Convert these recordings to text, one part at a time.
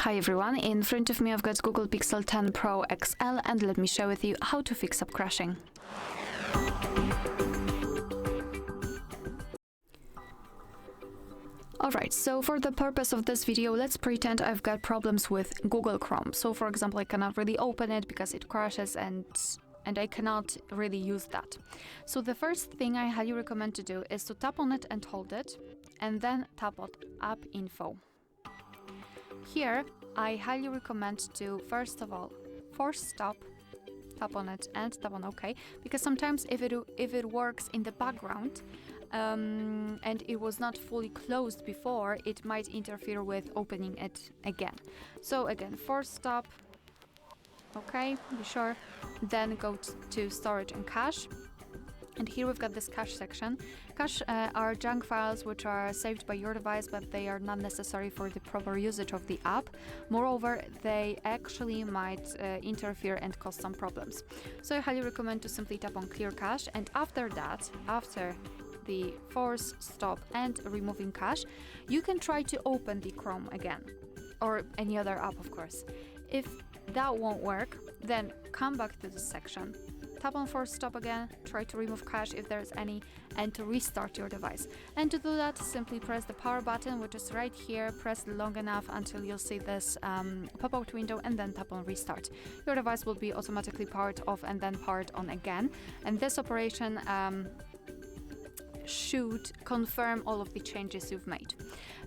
Hi everyone, in front of me I've got Google Pixel 10 Pro XL and let me share with you how to fix up crashing. Alright, so for the purpose of this video, let's pretend I've got problems with Google Chrome. So for example, I cannot really open it because it crashes and I cannot really use that. So the first thing I highly recommend to do is to tap on it and hold it, and then tap on App Info. Here, I highly recommend to, first of all, force stop, tap on it and tap on OK, because sometimes if it works in the background and it was not fully closed before, it might interfere with opening it again. So again, force stop, OK, be sure, then go to storage and cache. And here we've got this cache section. Cache are junk files which are saved by your device, but they are not necessary for the proper usage of the app. Moreover, they actually might interfere and cause some problems. So I highly recommend to simply tap on Clear Cache, and after that, after the force, stop and removing cache, you can try to open the Chrome again, or any other app, of course. If that won't work, then come back to this section, tap on force stop again, try to remove cache if there's any, and to restart your device. And to do that, simply press the power button, which is right here, press long enough until you'll see this pop-out window, and then tap on restart. Your device will be automatically powered off and then powered on again. And this operation should confirm all of the changes you've made.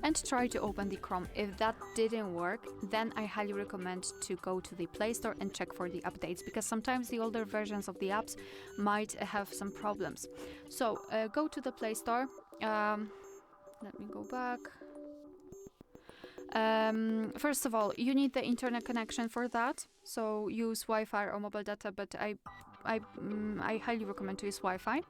And try to open the Chrome. If that didn't work, then I highly recommend to go to the Play Store and check for the updates, because sometimes the older versions of the apps might have some problems. So go to the Play Store. Let me go back. First of all, you need the internet connection for that, so use Wi-Fi or mobile data, but I highly recommend to use Wi-Fi.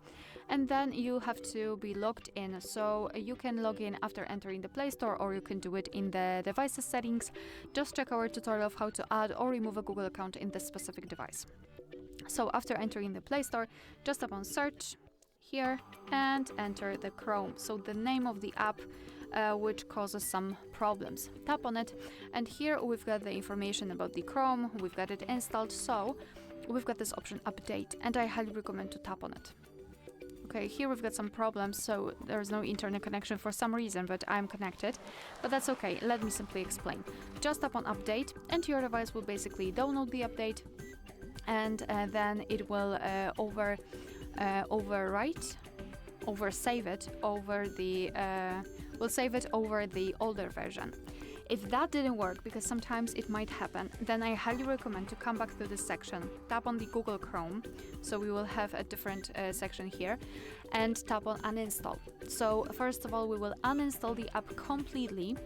And then you have to be logged in, so you can log in after entering the Play Store, or you can do it in the devices settings. Just check our tutorial of how to add or remove a Google account in this specific device. So after entering the Play Store, just tap on search here and enter the Chrome, so the name of the app which causes some problems. Tap on it, and here we've got the information about the Chrome, we've got it installed, so we've got this option update, and I highly recommend to tap on it. Okay, here we've got some problems, so there's no internet connection for some reason, but I'm connected. But that's okay, let me simply explain. Just tap on update, and your device will basically download the update, and then it will save it over the older version. If that didn't work, because sometimes it might happen, then I highly recommend to come back to this section, tap on the Google Chrome, so we will have a different section here, and tap on uninstall. So first of all, we will uninstall the app completely.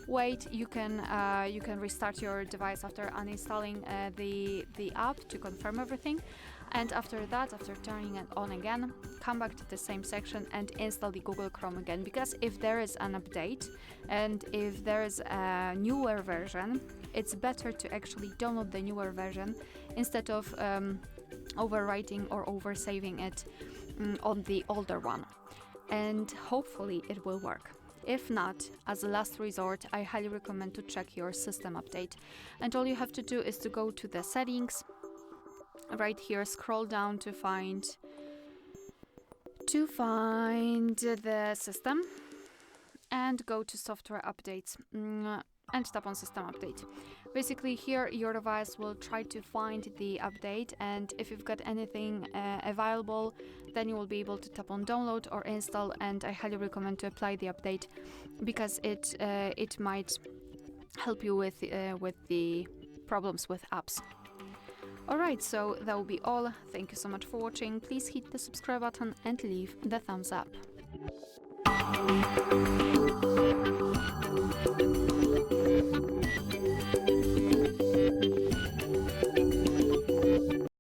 Wait, you can restart your device after uninstalling the app to confirm everything. And after that, after turning it on again, come back to the same section and install the Google Chrome again, because if there is an update and if there is a newer version, it's better to actually download the newer version instead of overwriting or oversaving it on the older one. And hopefully it will work. If not, as a last resort, I highly recommend to check your system update. And all you have to do is to go to the settings. Right here, scroll down to find the system, and go to software updates and tap on system update. Basically here your device will try to find the update, and if you've got anything available, then you will be able to tap on download or install, and I highly recommend to apply the update, because it might help you with the problems with apps. Alright, so that will be all. Thank you so much for watching. Please hit the subscribe button and leave the thumbs up.